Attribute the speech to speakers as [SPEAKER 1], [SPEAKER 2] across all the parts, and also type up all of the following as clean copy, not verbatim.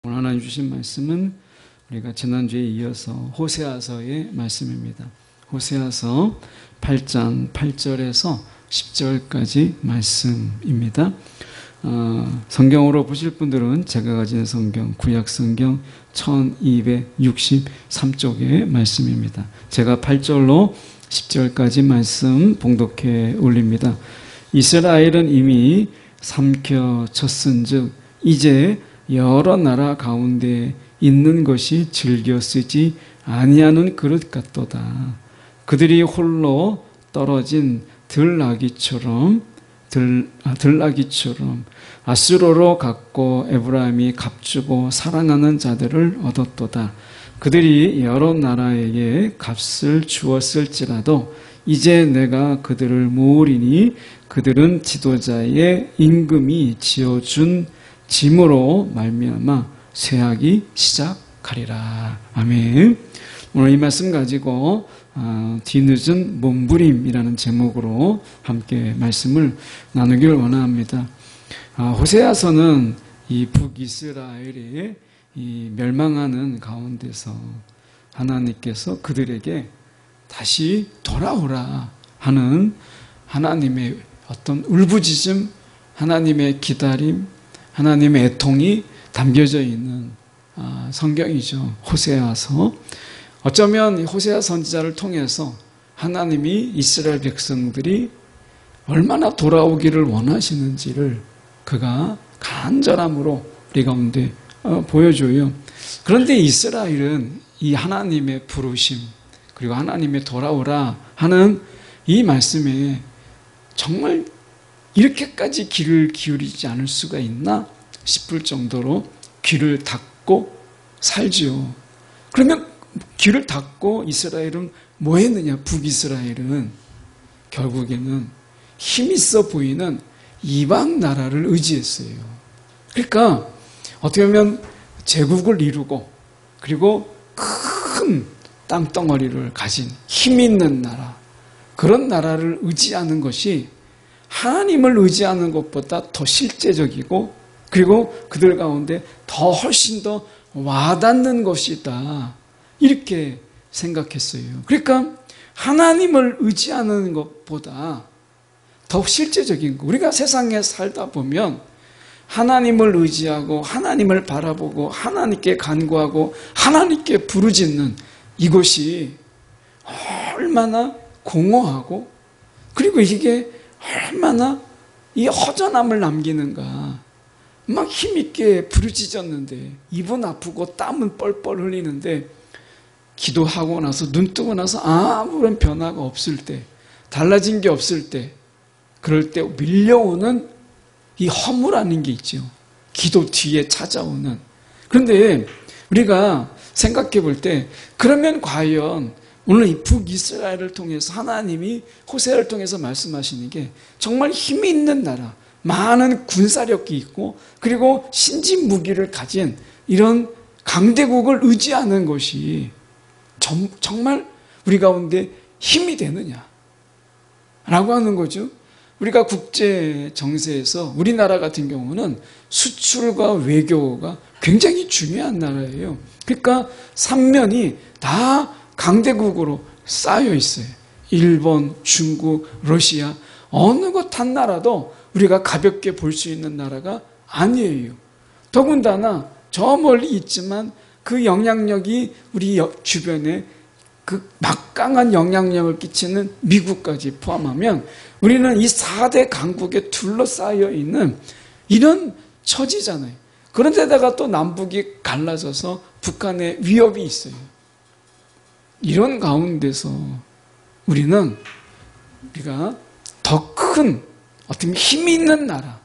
[SPEAKER 1] 오늘 하나님 주신 말씀은 우리가 지난주에 이어서 호세아서의 말씀입니다. 호세아서 8장 8절에서 10절까지 말씀입니다. 성경으로 보실 분들은 제가 가진 성경, 구약성경 1263쪽의 말씀입니다. 제가 8절로 10절까지 말씀 봉독해 올립니다. 이스라엘은 이미 삼켜졌은즉 이제 여러 나라 가운데 있는 것이 즐겨 쓰지 아니하는 그릇 같도다. 그들이 홀로 떨어진 들나귀처럼 아수르로 갔고 에브라임이 값주고 사랑하는 자들을 얻었도다. 그들이 여러 나라에게 값을 주었을지라도 이제 내가 그들을 모으리니 그들은 지도자의 임금이 지어준 짐으로 말미암아 쇠하기 시작하리라. 아멘. 오늘 이 말씀 가지고 뒤늦은 몸부림이라는 제목으로 함께 말씀을 나누기를 원합니다. 호세아서는 이 북이스라엘이 이 멸망하는 가운데서 하나님께서 그들에게 다시 돌아오라 하는 하나님의 어떤 울부짖음, 하나님의 기다림, 하나님의 애통이 담겨져 있는 성경이죠. 호세아서. 어쩌면 호세아 선지자를 통해서 하나님이 이스라엘 백성들이 얼마나 돌아오기를 원하시는지를 그가 간절함으로 우리 가운데 보여줘요. 그런데 이스라엘은 이 하나님의 부르심 그리고 하나님의 돌아오라 하는 이 말씀에 정말 이렇게까지 귀를 기울이지 않을 수가 있나 싶을 정도로 귀를 닫고 살지요. 그러면 귀를 닫고 이스라엘은 뭐 했느냐? 북이스라엘은 결국에는 힘있어 보이는 이방 나라를 의지했어요. 그러니까 어떻게 보면 제국을 이루고 그리고 큰 땅덩어리를 가진 힘있는 나라, 그런 나라를 의지하는 것이 하나님을 의지하는 것보다 더 실제적이고 그리고 그들 가운데 더 훨씬 더 와닿는 것이다. 이렇게 생각했어요. 그러니까 하나님을 의지하는 것보다 더욱 실제적인 거. 우리가 세상에 살다 보면 하나님을 의지하고 하나님을 바라보고 하나님께 간구하고 하나님께 부르짖는 이것이 얼마나 공허하고 그리고 이게 얼마나 이 허전함을 남기는가. 막 힘있게 부르짖었는데 입은 아프고 땀은 뻘뻘 흘리는데 기도하고 나서 눈 뜨고 나서 아무런 변화가 없을 때, 달라진 게 없을 때, 그럴 때 밀려오는 이 허무라는 게 있죠. 기도 뒤에 찾아오는. 그런데 우리가 생각해 볼 때 그러면 과연 오늘 이 북이스라엘을 통해서 하나님이 호세아를 통해서 말씀하시는 게 정말 힘이 있는 나라, 많은 군사력이 있고 그리고 신진무기를 가진 이런 강대국을 의지하는 것이 정말 우리 가운데 힘이 되느냐 라고 하는 거죠. 우리가 국제 정세에서 우리나라 같은 경우는 수출과 외교가 굉장히 중요한 나라예요. 그러니까 삼면이 다 강대국으로 쌓여 있어요. 일본, 중국, 러시아 어느 것 한 나라도 우리가 가볍게 볼 수 있는 나라가 아니에요. 더군다나 저 멀리 있지만 그 영향력이 우리 주변에 그 막강한 영향력을 끼치는 미국까지 포함하면 우리는 이 4대 강국에 둘러싸여 있는 이런 처지잖아요. 그런데다가 또 남북이 갈라져서 북한의 위협이 있어요. 이런 가운데서 우리가 더 큰 어떤 힘이 있는 나라,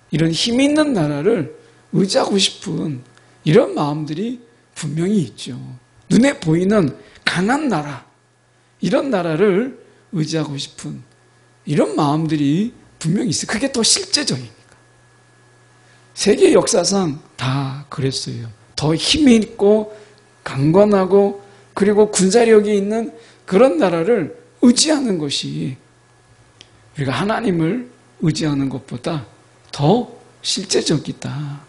[SPEAKER 1] 이런 힘이 있는 나라를 의지하고 싶은 이런 마음들이 분명히 있죠. 눈에 보이는 강한 나라, 이런 나라를 의지하고 싶은 이런 마음들이 분명히 있어요. 그게 더 실제적이니까. 세계 역사상 다 그랬어요. 더 힘이 있고 강건하고 그리고 군사력이 있는 그런 나라를 의지하는 것이 우리가 하나님을 의지하는 것보다 더 실제적이다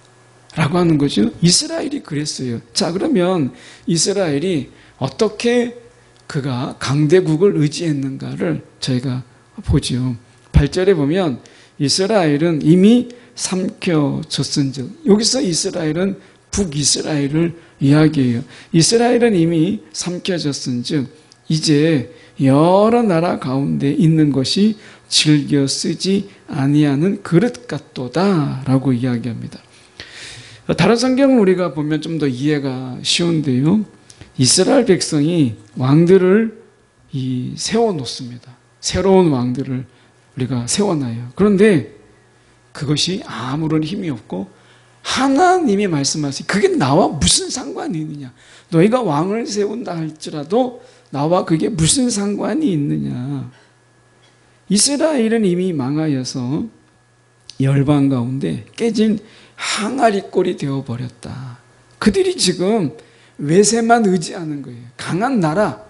[SPEAKER 1] 라고 하는 거죠. 이스라엘이 그랬어요. 자, 그러면 이스라엘이 어떻게 그가 강대국을 의지했는가를 저희가 보죠. 8절에 보면 이스라엘은 이미 삼켜졌은즉, 여기서 이스라엘은 북이스라엘을 이야기해요. 이스라엘은 이미 삼켜졌은즉 이제 여러 나라 가운데 있는 것이 즐겨 쓰지 아니하는 그릇 같도다 라고 이야기합니다. 다른 성경을 우리가 보면 좀 더 이해가 쉬운데요, 이스라엘 백성이 왕들을 세워놓습니다. 새로운 왕들을 우리가 세워놔요. 그런데 그것이 아무런 힘이 없고 하나님이 말씀하시니 그게 나와 무슨 상관이 있느냐, 너희가 왕을 세운다 할지라도 나와 그게 무슨 상관이 있느냐. 이스라엘은 이미 망하여서 열방 가운데 깨진 항아리 꼴이 되어버렸다. 그들이 지금 외세만 의지하는 거예요. 강한 나라,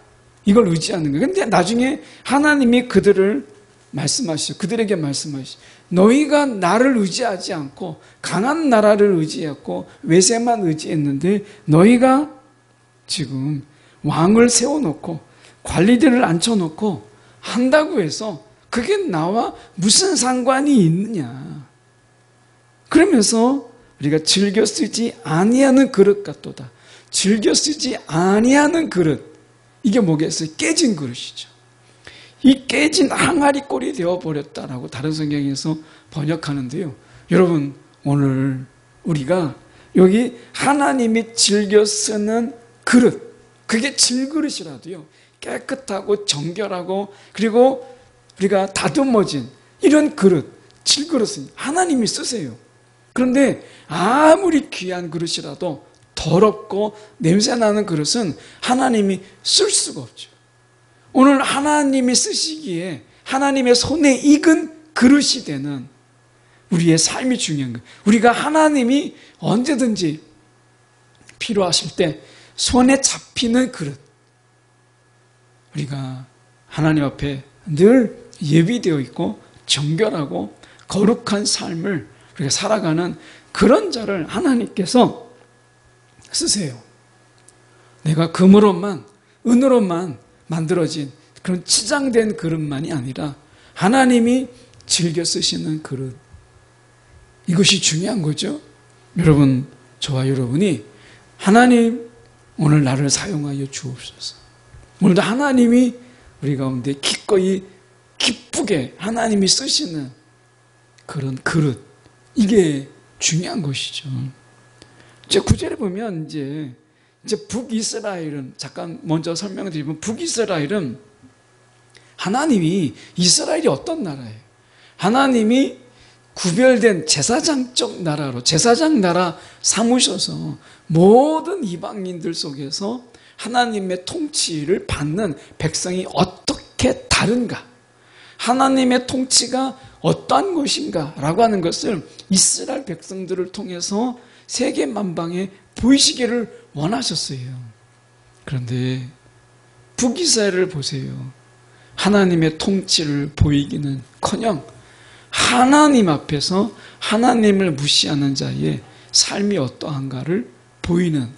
[SPEAKER 1] 이걸 의지하는 거예요. 그런데 나중에 하나님이 그들을 말씀하시죠. 그들에게 말씀하시죠. 너희가 나를 의지하지 않고 강한 나라를 의지했고 외세만 의지했는데 너희가 지금 왕을 세워놓고 관리들을 앉혀놓고 한다고 해서 그게 나와 무슨 상관이 있느냐. 그러면서 우리가 즐겨 쓰지 아니하는 그릇 같도다. 즐겨 쓰지 아니하는 그릇, 이게 뭐겠어요? 깨진 그릇이죠. 이 깨진 항아리 꼴이 되어버렸다라고 다른 성경에서 번역하는데요, 여러분 오늘 우리가 여기 하나님이 즐겨 쓰는 그릇, 그게 질그릇이라도요 깨끗하고 정결하고 그리고 우리가 다듬어진 이런 그릇, 질그릇은 하나님이 쓰세요. 그런데 아무리 귀한 그릇이라도 더럽고 냄새나는 그릇은 하나님이 쓸 수가 없죠. 오늘 하나님이 쓰시기에 하나님의 손에 익은 그릇이 되는 우리의 삶이 중요한 거예요. 우리가 하나님이 언제든지 필요하실 때 손에 잡히는 그릇, 우리가 하나님 앞에 늘 예비되어 있고 정결하고 거룩한 삶을 우리가 살아가는 그런 자를 하나님께서 쓰세요. 내가 금으로만 은으로만 만들어진 그런 치장된 그릇만이 아니라 하나님이 즐겨 쓰시는 그릇, 이것이 중요한 거죠. 여러분, 저와 여러분이 하나님 오늘 나를 사용하여 주옵소서. 오늘도 하나님이 우리 가운데 기꺼이 기쁘게 하나님이 쓰시는 그런 그릇, 이게 중요한 것이죠. 이제 9절에 보면 이제 북이스라엘은, 잠깐 먼저 설명드리면, 북이스라엘은 하나님이, 이스라엘이 어떤 나라예요? 하나님이 구별된 제사장적 나라로, 제사장 나라 삼으셔서 모든 이방인들 속에서 하나님의 통치를 받는 백성이 어떻게 다른가, 하나님의 통치가 어떠한 것인가 라고 하는 것을 이스라엘 백성들을 통해서 세계 만방에 보이시기를 원하셨어요. 그런데 북이스라엘을 보세요. 하나님의 통치를 보이기는커녕 하나님 앞에서 하나님을 무시하는 자의 삶이 어떠한가를 보이는,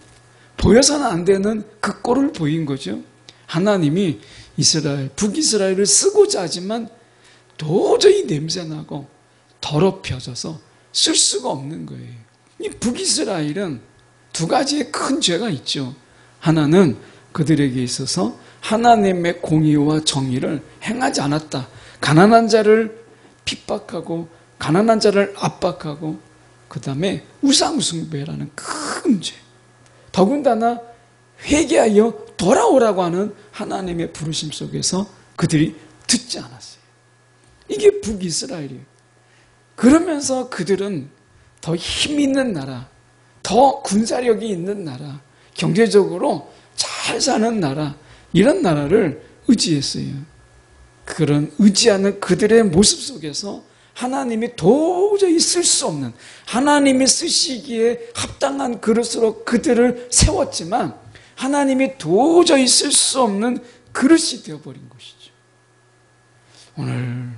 [SPEAKER 1] 보여서는 안 되는 그 꼴을 보인 거죠. 하나님이 북이스라엘을 쓰고자 하지만 도저히 냄새나고 더럽혀져서 쓸 수가 없는 거예요. 이 북이스라엘은 두 가지의 큰 죄가 있죠. 하나는 그들에게 있어서 하나님의 공의와 정의를 행하지 않았다. 가난한 자를 핍박하고 가난한 자를 압박하고 그 다음에 우상숭배라는 큰 죄. 더군다나 회개하여 돌아오라고 하는 하나님의 부르심 속에서 그들이 듣지 않았어요. 이게 북이스라엘이에요. 그러면서 그들은 더 힘 있는 나라, 더 군사력이 있는 나라, 경제적으로 잘 사는 나라, 이런 나라를 의지했어요. 그런 의지하는 그들의 모습 속에서 하나님이 도저히 쓸 수 없는, 하나님이 쓰시기에 합당한 그릇으로 그들을 세웠지만 하나님이 도저히 쓸 수 없는 그릇이 되어버린 것이죠. 오늘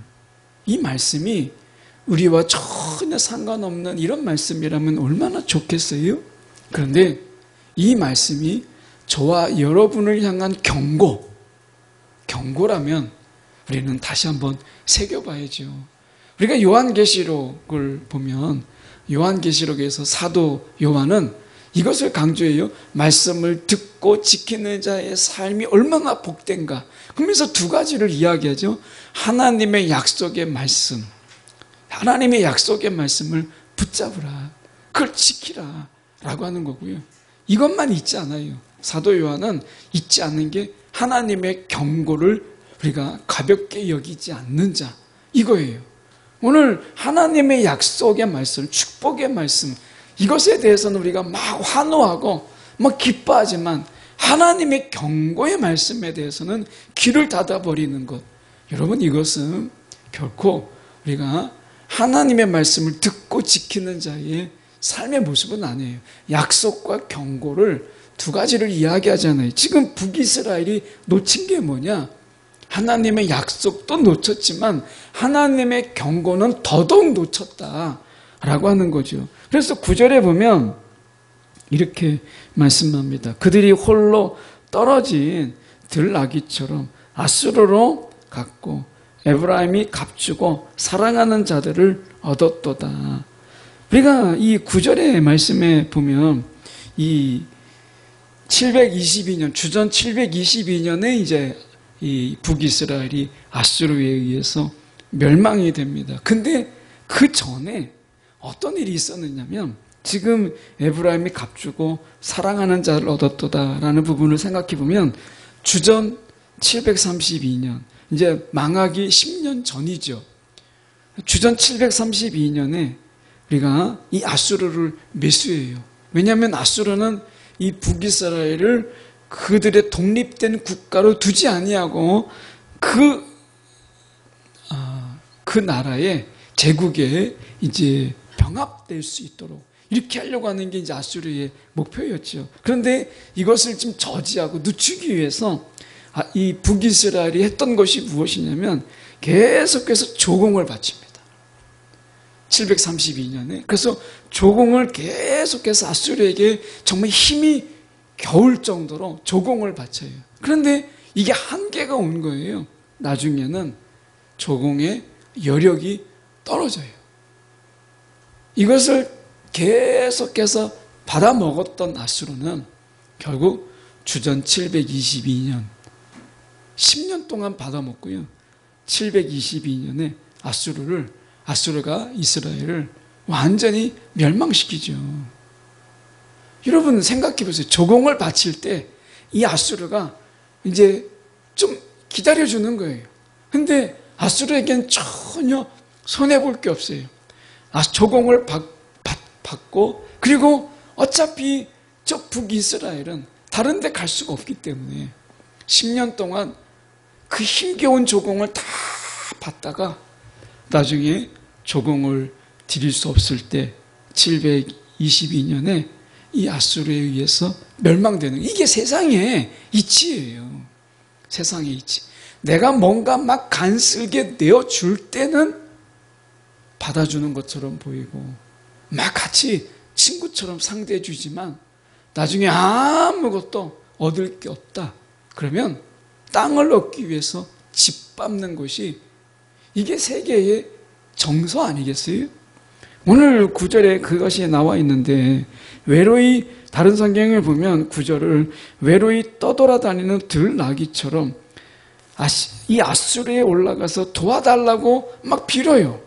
[SPEAKER 1] 이 말씀이 우리와 전혀 상관없는 이런 말씀이라면 얼마나 좋겠어요? 그런데 이 말씀이 저와 여러분을 향한 경고라면 우리는 다시 한번 새겨봐야죠. 우리가 요한계시록을 보면 요한계시록에서 사도 요한은 이것을 강조해요. 말씀을 듣고 지키는 자의 삶이 얼마나 복된가. 그러면서 두 가지를 이야기하죠. 하나님의 약속의 말씀, 하나님의 약속의 말씀을 붙잡으라, 그걸 지키라 라고 하는 거고요. 이것만 잊지 않아요. 사도 요한은 잊지 않는 게 하나님의 경고를 우리가 가볍게 여기지 않는 자, 이거예요. 오늘 하나님의 약속의 말씀, 축복의 말씀, 이것에 대해서는 우리가 막 환호하고 막 기뻐하지만 하나님의 경고의 말씀에 대해서는 귀를 닫아버리는 것, 여러분, 이것은 결코 우리가 하나님의 말씀을 듣고 지키는 자의 삶의 모습은 아니에요. 약속과 경고를 두 가지를 이야기하잖아요. 지금 북이스라엘이 놓친 게 뭐냐? 하나님의 약속도 놓쳤지만 하나님의 경고는 더더욱 놓쳤다라고 하는 거죠. 그래서 9절에 보면 이렇게 말씀합니다. 그들이 홀로 떨어진 들나귀처럼 아수르로 갔고 에브라임이 값주고 사랑하는 자들을 얻었도다. 우리가 이 9절의 말씀에 보면 이 722년, 주전 722년에 이제 이 북이스라엘이 아수르에 의해서 멸망이 됩니다. 근데 그 전에 어떤 일이 있었느냐면 지금 에브라임이 값주고 사랑하는 자를 얻었도다라는 부분을 생각해 보면 주전 732년, 이제 망하기 10년 전이죠. 주전 732년에 우리가 이 아수르를 매수해요. 왜냐하면 아수르는 이 북이스라엘을 그들의 독립된 국가로 두지 아니하고 그 나라의 제국에 이제 병합될 수 있도록 이렇게 하려고 하는 게 이제 아수르의 목표였죠. 그런데 이것을 좀 저지하고 늦추기 위해서 이 북이스라엘이 했던 것이 무엇이냐면 계속해서 조공을 바칩니다. 732년에. 그래서 조공을 계속해서 아수르에게 정말 힘이 겨울 정도로 조공을 바쳐요. 그런데 이게 한계가 온 거예요. 나중에는 조공의 여력이 떨어져요. 이것을 계속해서 받아먹었던 아수르는 결국 주전 722년 10년 동안 받아먹고요. 722년에 아수르가 이스라엘을 완전히 멸망시키죠. 여러분 생각해 보세요. 조공을 바칠 때 이 아수르가 이제 좀 기다려주는 거예요. 근데 아수르에겐 전혀 손해볼 게 없어요. 조공을 받고 그리고 어차피 저 북이스라엘은 다른 데 갈 수가 없기 때문에 10년 동안 그 힘겨운 조공을 다 받다가 나중에 조공을 드릴 수 없을 때 722년에 이 아수르에 의해서 멸망되는, 이게 세상의 이치예요. 세상의 이치. 내가 뭔가 막 간쓰게 내어줄 때는 받아주는 것처럼 보이고 막 같이 친구처럼 상대해 주지만 나중에 아무것도 얻을 게 없다. 그러면 땅을 얻기 위해서 짓밟는 것이 이게 세계의 정서 아니겠어요? 오늘 9절에 그것이 나와 있는데 외로이, 다른 성경을 보면 9절을 외로이 떠돌아다니는 들나귀처럼 이 아수르에 올라가서 도와달라고 막 빌어요.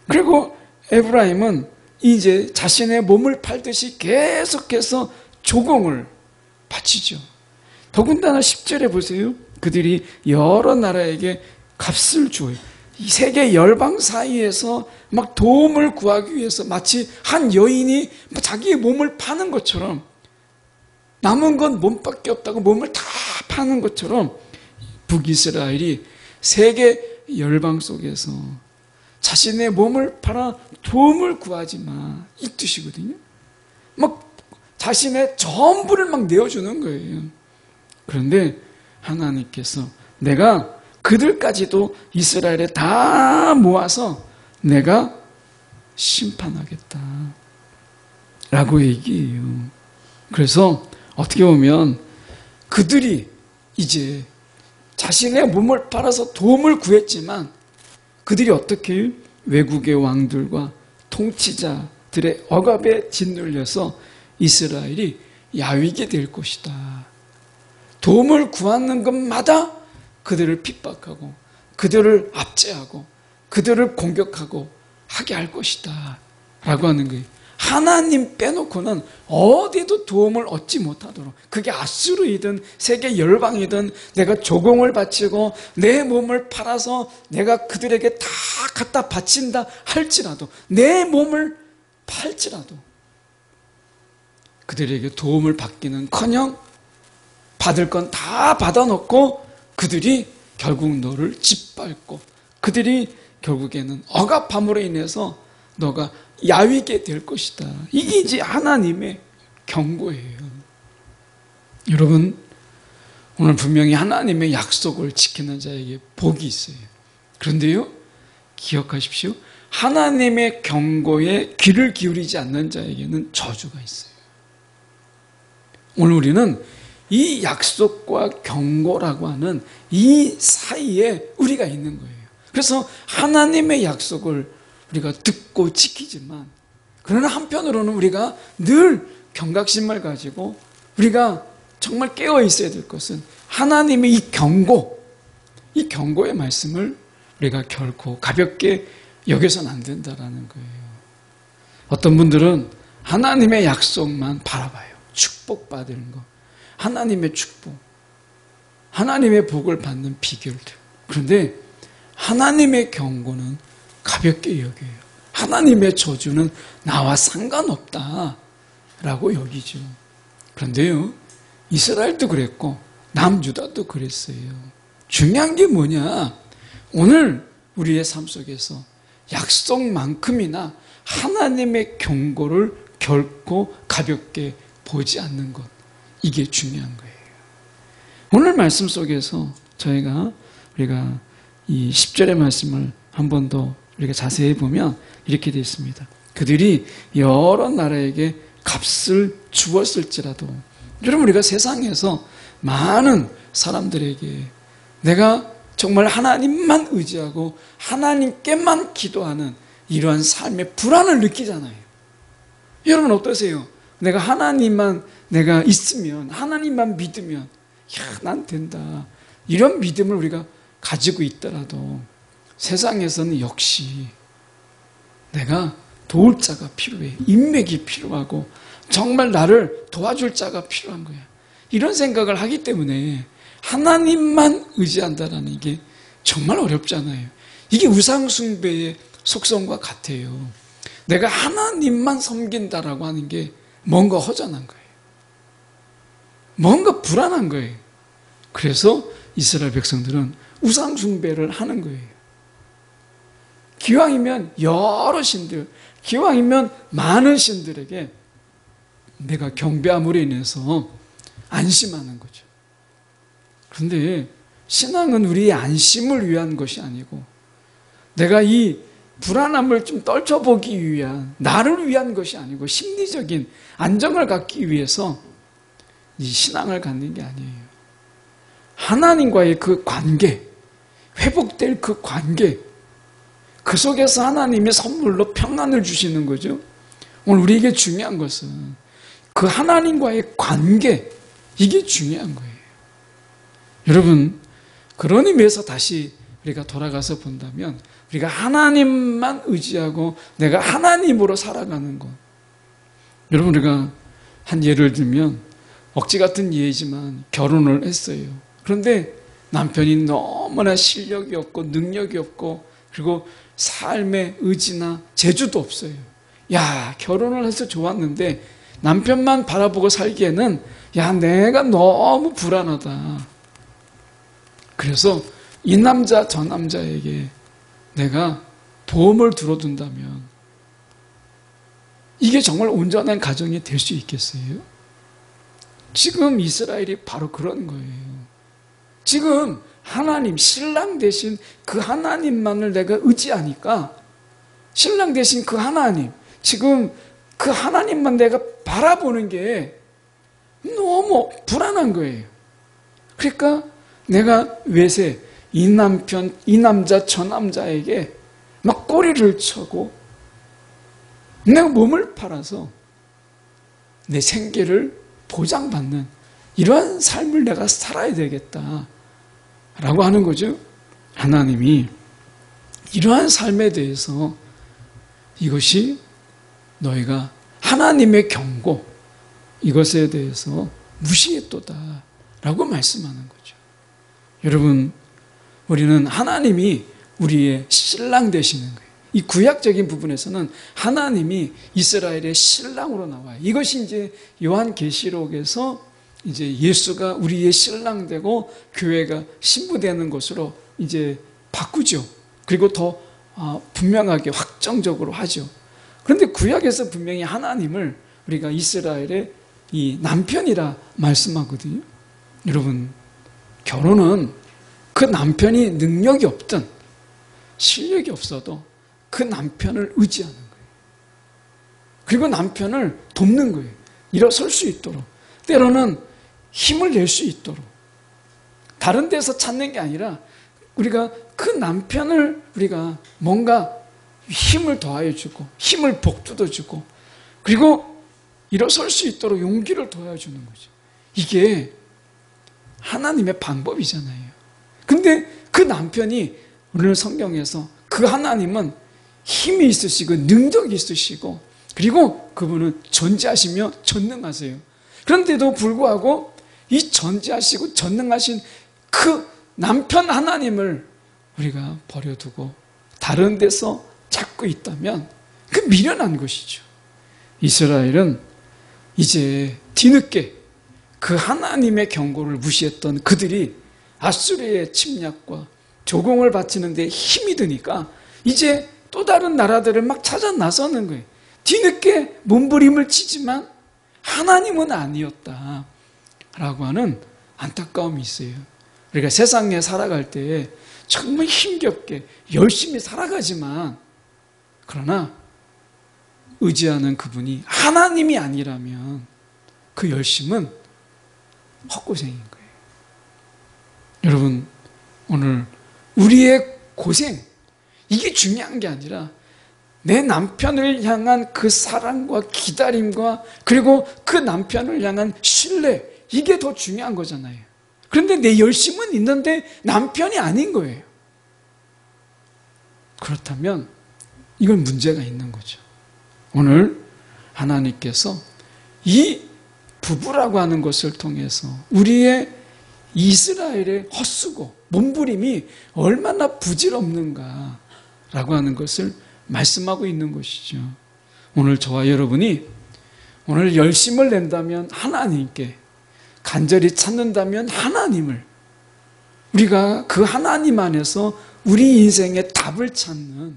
[SPEAKER 1] 그리고 에브라임은 이제 자신의 몸을 팔듯이 계속해서 조공을 바치죠. 더군다나 10절에 보세요. 그들이 여러 나라에게 값을 줘요. 이 세계 열방 사이에서 막 도움을 구하기 위해서 마치 한 여인이 자기의 몸을 파는 것처럼, 남은 건 몸밖에 없다고 몸을 다 파는 것처럼 북이스라엘이 세계 열방 속에서 자신의 몸을 팔아 도움을 구하지 마, 이 뜻이거든요. 막 자신의 전부를 막 내어주는 거예요. 그런데 하나님께서 내가 그들까지도 이스라엘에 다 모아서 내가 심판하겠다 라고 얘기해요. 그래서 어떻게 보면 그들이 이제 자신의 몸을 팔아서 도움을 구했지만 그들이 어떻게 외국의 왕들과 통치자들의 억압에 짓눌려서 이스라엘이 야위게 될 것이다. 도움을 구하는 것마다 그들을 핍박하고 그들을 압제하고 그들을 공격하고 하게 할 것이다 라고 하는 거예요. 하나님 빼놓고는 어디도 도움을 얻지 못하도록, 그게 아수르이든 세계 열방이든 내가 조공을 바치고 내 몸을 팔아서 내가 그들에게 다 갖다 바친다 할지라도, 내 몸을 팔지라도 그들에게 도움을 받기는커녕 받을 건 다 받아놓고 그들이 결국 너를 짓밟고 그들이 결국에는 억압함으로 인해서 너가 야위게 될 것이다. 이게 이제 하나님의 경고예요. 여러분, 오늘 분명히 하나님의 약속을 지키는 자에게 복이 있어요. 그런데요, 기억하십시오. 하나님의 경고에 귀를 기울이지 않는 자에게는 저주가 있어요. 오늘 우리는 이 약속과 경고라고 하는 이 사이에 우리가 있는 거예요. 그래서 하나님의 약속을 우리가 듣고 지키지만, 그러나 한편으로는 우리가 늘 경각심을 가지고 우리가 정말 깨어 있어야 될 것은 하나님의 이 경고의 말씀을 우리가 결코 가볍게 여겨서는 안 된다라는 거예요. 어떤 분들은 하나님의 약속만 바라봐요. 축복받는 거, 하나님의 축복, 하나님의 복을 받는 비결들. 그런데 하나님의 경고는 가볍게 여겨요. 하나님의 저주는 나와 상관없다라고 여기죠. 그런데요, 이스라엘도 그랬고 남유다도 그랬어요. 중요한 게 뭐냐? 오늘 우리의 삶 속에서 약속만큼이나 하나님의 경고를 결코 가볍게 보지 않는 것, 이게 중요한 거예요. 오늘 말씀 속에서 우리가 이 10절의 말씀을 한 번 더 우리가 자세히 보면 이렇게 되어 있습니다. 그들이 여러 나라에게 값을 주었을지라도, 여러분, 우리가 세상에서 많은 사람들에게 내가 정말 하나님만 의지하고 하나님께만 기도하는 이러한 삶의 불안을 느끼잖아요. 여러분 어떠세요? 내가 하나님만 내가 있으면, 하나님만 믿으면 난 된다, 이런 믿음을 우리가 가지고 있더라도 세상에서는 역시 내가 도울 자가 필요해, 인맥이 필요하고 정말 나를 도와줄 자가 필요한 거야, 이런 생각을 하기 때문에 하나님만 의지한다라는 게 정말 어렵잖아요. 이게 우상숭배의 속성과 같아요. 내가 하나님만 섬긴다라고 하는 게 뭔가 허전한 거예요. 뭔가 불안한 거예요. 그래서 이스라엘 백성들은 우상숭배를 하는 거예요. 기왕이면 여러 신들, 기왕이면 많은 신들에게 내가 경배함으로 인해서 안심하는 거죠. 그런데 신앙은 우리의 안심을 위한 것이 아니고, 내가 이 불안함을 좀 떨쳐보기 위한, 나를 위한 것이 아니고 심리적인 안정을 갖기 위해서 이 신앙을 갖는 게 아니에요. 하나님과의 그 관계, 회복될 그 관계, 그 속에서 하나님이 선물로 평안을 주시는 거죠. 오늘 우리에게 중요한 것은 그 하나님과의 관계, 이게 중요한 거예요. 여러분, 그런 의미에서 다시 우리가 돌아가서 본다면 우리가 하나님만 의지하고 내가 하나님으로 살아가는 것. 여러분, 우리가 한 예를 들면 억지 같은 예이지만 결혼을 했어요. 그런데 남편이 너무나 실력이 없고 능력이 없고 그리고 삶의 의지나 재주도 없어요. 야, 결혼을 해서 좋았는데 남편만 바라보고 살기에는 야, 내가 너무 불안하다. 그래서 이 남자 저 남자에게 내가 보험을 들어둔다면 이게 정말 온전한 가정이 될 수 있겠어요? 지금 이스라엘이 바로 그런 거예요. 지금 하나님, 신랑 대신 그 하나님만을 내가 의지하니까 신랑 되신 그 하나님, 지금 그 하나님만 내가 바라보는 게 너무 불안한 거예요. 그러니까 내가 외세, 이 남편, 이 남자, 저 남자에게 막 꼬리를 쳐고 내가 몸을 팔아서 내 생계를 보장받는 이러한 삶을 내가 살아야 되겠다 라고 하는 거죠. 하나님이 이러한 삶에 대해서 이것이 너희가 하나님의 경고, 이것에 대해서 무시했도다 라고 말씀하는 거죠. 여러분, 우리는 하나님이 우리의 신랑 되시는 거예요. 이 구약적인 부분에서는 하나님이 이스라엘의 신랑으로 나와요. 이것이 이제 요한계시록에서 이제 예수가 우리의 신랑 되고 교회가 신부되는 것으로 이제 바꾸죠. 그리고 더 분명하게 확정적으로 하죠. 그런데 구약에서 분명히 하나님을 우리가 이스라엘의 이 남편이라 말씀하거든요. 여러분, 결혼은 그 남편이 능력이 없든 실력이 없어도 그 남편을 의지하는 거예요. 그리고 남편을 돕는 거예요. 일어설 수 있도록. 때로는 힘을 낼 수 있도록. 다른 데서 찾는 게 아니라 우리가 그 남편을 우리가 뭔가 힘을 더하여 주고 힘을 북돋워 주고 그리고 일어설 수 있도록 용기를 더하여 주는 거죠. 이게 하나님의 방법이잖아요. 근데 그 남편이 오늘 성경에서 그 하나님은 힘이 있으시고 능력이 있으시고 그리고 그분은 전지하시며 전능하세요. 그런데도 불구하고 이 전지하시고 전능하신 그 남편 하나님을 우리가 버려두고 다른 데서 찾고 있다면 그 미련한 것이죠. 이스라엘은 이제 뒤늦게 그 하나님의 경고를 무시했던 그들이 아수르의 침략과 조공을 바치는 데 힘이 드니까 이제 또 다른 나라들을 막 찾아 나서는 거예요. 뒤늦게 몸부림을 치지만 하나님은 아니었다 라고 하는 안타까움이 있어요. 우리가 세상에 살아갈 때 정말 힘겹게 열심히 살아가지만 그러나 의지하는 그분이 하나님이 아니라면 그 열심은 헛고생인 거예요. 여러분, 오늘 우리의 고생, 이게 중요한 게 아니라 내 남편을 향한 그 사랑과 기다림과 그리고 그 남편을 향한 신뢰, 이게 더 중요한 거잖아요. 그런데 내 열심은 있는데 남편이 아닌 거예요. 그렇다면 이건 문제가 있는 거죠. 오늘 하나님께서 이 부부라고 하는 것을 통해서 우리의 이스라엘의 헛수고 몸부림이 얼마나 부질없는가 라고 하는 것을 말씀하고 있는 것이죠. 오늘 저와 여러분이 오늘 열심을 낸다면 하나님께, 간절히 찾는다면 하나님을, 우리가 그 하나님 안에서 우리 인생의 답을 찾는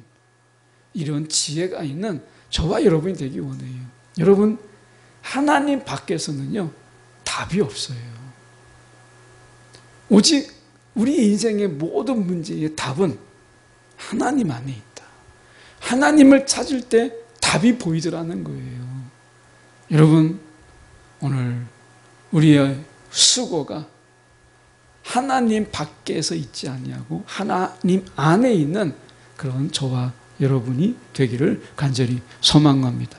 [SPEAKER 1] 이런 지혜가 있는 저와 여러분이 되기 원해요. 여러분, 하나님 밖에서는요 답이 없어요. 오직 우리 인생의 모든 문제의 답은 하나님 안에 있다. 하나님을 찾을 때 답이 보이더라는 거예요. 여러분, 오늘 우리의 수고가 하나님 밖에서 있지 아니하고 하나님 안에 있는 그런 저와 여러분이 되기를 간절히 소망합니다.